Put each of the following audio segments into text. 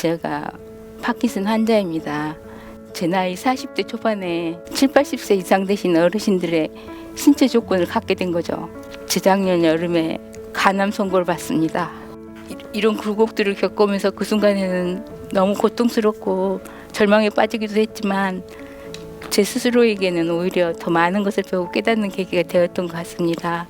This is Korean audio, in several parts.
제가 파킨슨 환자입니다. 제 나이 40대 초반에 7, 80세 이상 되신 어르신들의 신체 조건을 갖게 된 거죠. 재작년 여름에 간암 선고를 받습니다. 이런 굴곡들을 겪으면서 그 순간에는 너무 고통스럽고 절망에 빠지기도 했지만 제 스스로에게는 오히려 더 많은 것을 배우고 깨닫는 계기가 되었던 것 같습니다.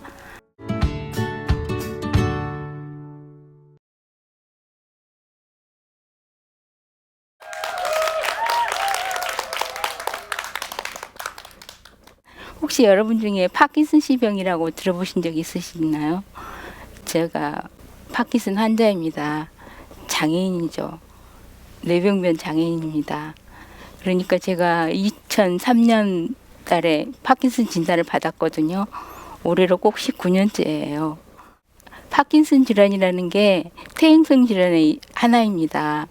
혹시 여러분 중에 파킨슨씨 병이라고 들어보신 적 있으시나요? 제가 파킨슨 환자입니다. 장애인이죠. 뇌병변 장애인입니다. 그러니까 제가 2003년 달에 파킨슨 진단을 받았거든요. 올해로 꼭 19년째예요. 파킨슨 질환이라는 게 퇴행성 질환의 하나입니다.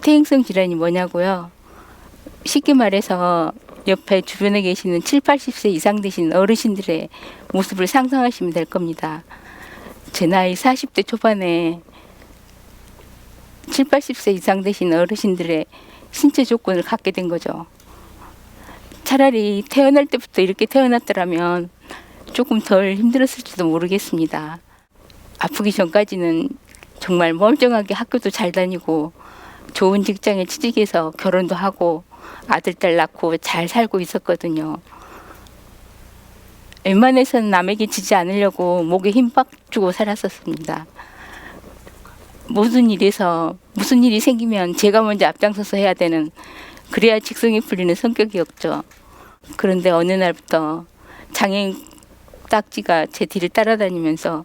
퇴행성 질환이 뭐냐고요? 쉽게 말해서 옆에 주변에 계시는 7, 80세 이상 되신 어르신들의 모습을 상상하시면 될 겁니다. 제 나이 40대 초반에 7, 80세 이상 되신 어르신들의 신체 조건을 갖게 된 거죠. 차라리 태어날 때부터 이렇게 태어났더라면 조금 덜 힘들었을지도 모르겠습니다. 아프기 전까지는 정말 멀쩡하게 학교도 잘 다니고 좋은 직장에 취직해서 결혼도 하고 아들, 딸 낳고 잘 살고 있었거든요. 웬만해서는 남에게 지지 않으려고 목에 힘 빡 주고 살았었습니다. 무슨 일이 생기면 제가 먼저 앞장서서 해야 되는, 그래야 직성이 풀리는 성격이었죠. 그런데 어느 날부터 장애인 딱지가 제 뒤를 따라다니면서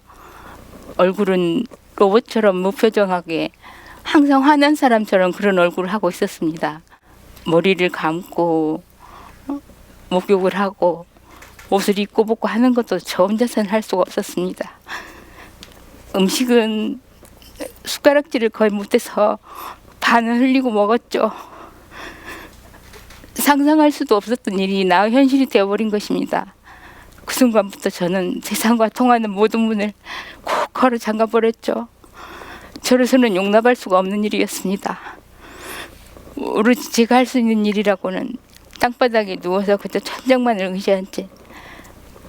얼굴은 로봇처럼 무표정하게 항상 화난 사람처럼 그런 얼굴을 하고 있었습니다. 머리를 감고 목욕을 하고 옷을 입고 벗고 하는 것도 저 혼자서는 할 수가 없었습니다. 음식은 숟가락질을 거의 못해서 반은 흘리고 먹었죠. 상상할 수도 없었던 일이 나의 현실이 되어버린 것입니다. 그 순간부터 저는 세상과 통하는 모든 문을 콕 걸어 잠가버렸죠. 저로서는 용납할 수가 없는 일이었습니다. 오로지 제가 할 수 있는 일이라고는 땅바닥에 누워서 그저 천장만을 의지한 채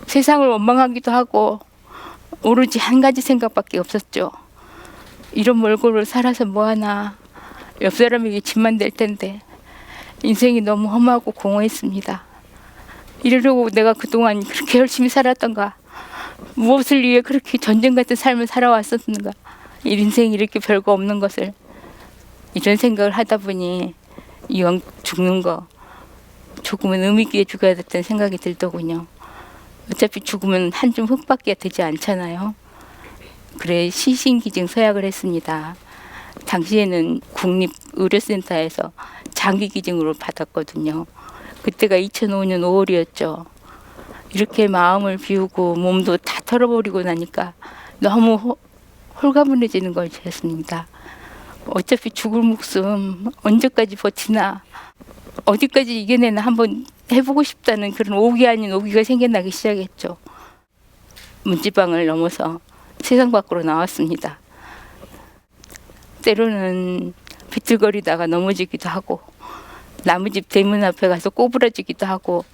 세상을 원망하기도 하고 오로지 한 가지 생각밖에 없었죠. 이런 몰골을 살아서 뭐하나, 옆 사람에게 짐만 될 텐데 인생이 너무 험하고 공허했습니다. 이러려고 내가 그동안 그렇게 열심히 살았던가, 무엇을 위해 그렇게 전쟁 같은 삶을 살아왔었는가, 이 인생이 이렇게 별거 없는 것을, 이런 생각을 하다 보니 이왕 죽는 거 조금은 의미 있게 죽어야 됐다는 생각이 들더군요. 어차피 죽으면 한 줌 흙밖에 되지 않잖아요. 그래 시신기증 서약을 했습니다. 당시에는 국립의료센터에서 장기기증으로 받았거든요. 그때가 2005년 5월이었죠. 이렇게 마음을 비우고 몸도 다 털어버리고 나니까 너무 홀가분해지는 것이었습니다. 어차피 죽을 목숨 언제까지 버티나, 어디까지 이겨내나 한번 해보고 싶다는 그런 오기 아닌 오기가 생겨나기 시작했죠. 문지방을 넘어서 세상 밖으로 나왔습니다. 때로는 비틀거리다가 넘어지기도 하고, 나무집 대문 앞에 가서 꼬부라지기도 하고,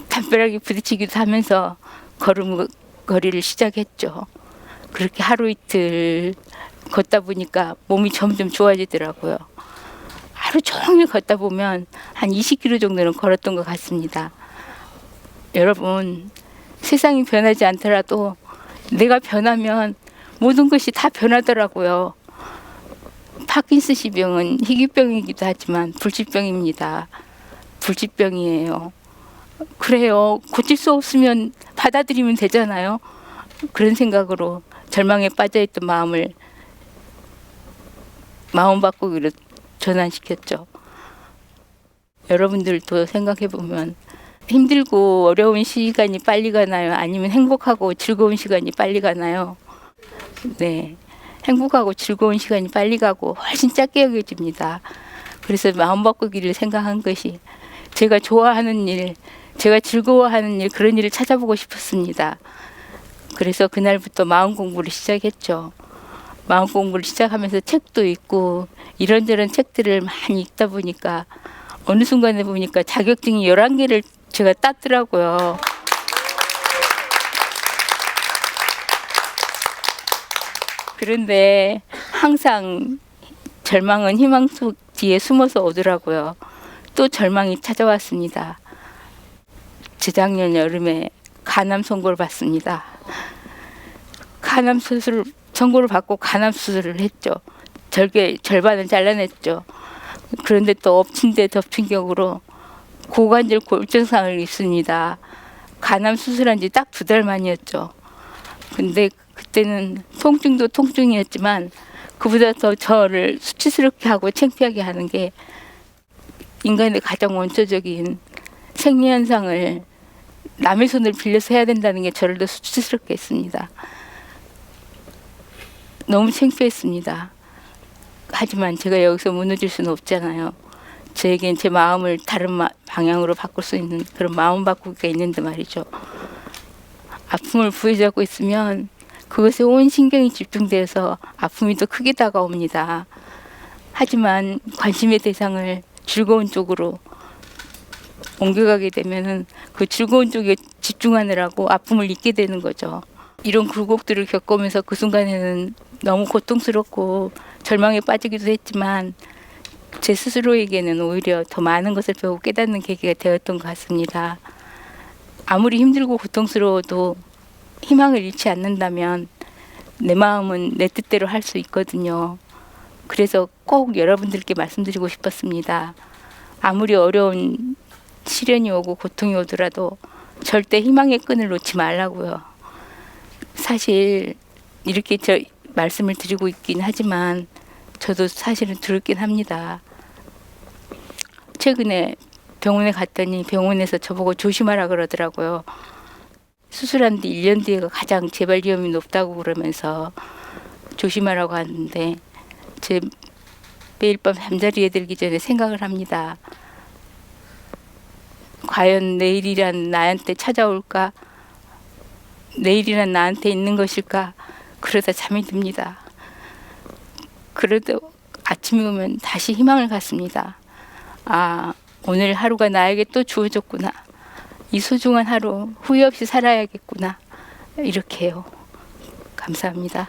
담벼락에 부딪히기도 하면서 걸음걸이를 시작했죠. 그렇게 하루 이틀 걷다 보니까 몸이 점점 좋아지더라고요. 하루 종일 걷다 보면 한 20km 정도는 걸었던 것 같습니다. 여러분, 세상이 변하지 않더라도 내가 변하면 모든 것이 다 변하더라고요. 파킨슨씨 병은 희귀병이기도 하지만 불치병입니다. 불치병이에요. 그래요. 고칠 수 없으면 받아들이면 되잖아요. 그런 생각으로 절망에 빠져있던 마음을 마음 바꾸기로 전환시켰죠. 여러분들도 생각해보면 힘들고 어려운 시간이 빨리 가나요? 아니면 행복하고 즐거운 시간이 빨리 가나요? 네, 행복하고 즐거운 시간이 빨리 가고 훨씬 짧게 여겨집니다. 그래서 마음 바꾸기를 생각한 것이, 제가 좋아하는 일, 제가 즐거워하는 일, 그런 일을 찾아보고 싶었습니다. 그래서 그날부터 마음 공부를 시작했죠. 마음 공부를 시작하면서 책도 읽고 이런저런 책들을 많이 읽다 보니까 어느 순간에 보니까 자격증이 11개를 제가 땄더라고요. 그런데 항상 절망은 희망 속 뒤에 숨어서 오더라고요. 또 절망이 찾아왔습니다. 재작년 여름에 간암 선고를 받습니다. 간암 수술 선고를 받고 간암 수술을 했죠. 절반을 잘라냈죠. 그런데 또 엎친 데 덮친 격으로 고관절 골증상을 입습니다. 간암 수술한 지 딱 2달 만이었죠. 근데 그때는 통증도 통증이었지만 그보다 더 저를 수치스럽게 하고 창피하게 하는 게 인간의 가장 원초적인 생리 현상을 남의 손을 빌려서 해야 된다는 게 저를 더 수치스럽게 했습니다. 너무 창피했습니다. 하지만 제가 여기서 무너질 수는 없잖아요. 저에겐 제 마음을 다른 방향으로 바꿀 수 있는 그런 마음 바꾸기가 있는데 말이죠. 아픔을 부여잡고 있으면 그것에 온 신경이 집중돼서 아픔이 더 크게 다가옵니다. 하지만 관심의 대상을 즐거운 쪽으로 옮겨가게 되면은 그 즐거운 쪽에 집중하느라고 아픔을 잊게 되는 거죠. 이런 굴곡들을 겪으면서 그 순간에는 너무 고통스럽고 절망에 빠지기도 했지만 제 스스로에게는 오히려 더 많은 것을 배우고 깨닫는 계기가 되었던 것 같습니다. 아무리 힘들고 고통스러워도 희망을 잃지 않는다면 내 마음은 내 뜻대로 할 수 있거든요. 그래서 꼭 여러분들께 말씀드리고 싶었습니다. 아무리 어려운 시련이 오고 고통이 오더라도 절대 희망의 끈을 놓지 말라고요. 사실 이렇게 저 말씀을 드리고 있긴 하지만 저도 사실은 두렵긴 합니다. 최근에 병원에 갔더니 병원에서 저보고 조심하라 그러더라고요. 수술한 뒤 1년 뒤가 가장 재발 위험이 높다고 그러면서 조심하라고 하는데 제 매일 밤 잠자리에 들기 전에 생각을 합니다. 과연 내일이란 나한테 찾아올까? 내일이란 나한테 있는 것일까? 그러다 잠이 듭니다. 그래도 아침이 오면 다시 희망을 갖습니다. 아, 오늘 하루가 나에게 또 주어졌구나. 이 소중한 하루 후회 없이 살아야겠구나. 이렇게 해요. 감사합니다.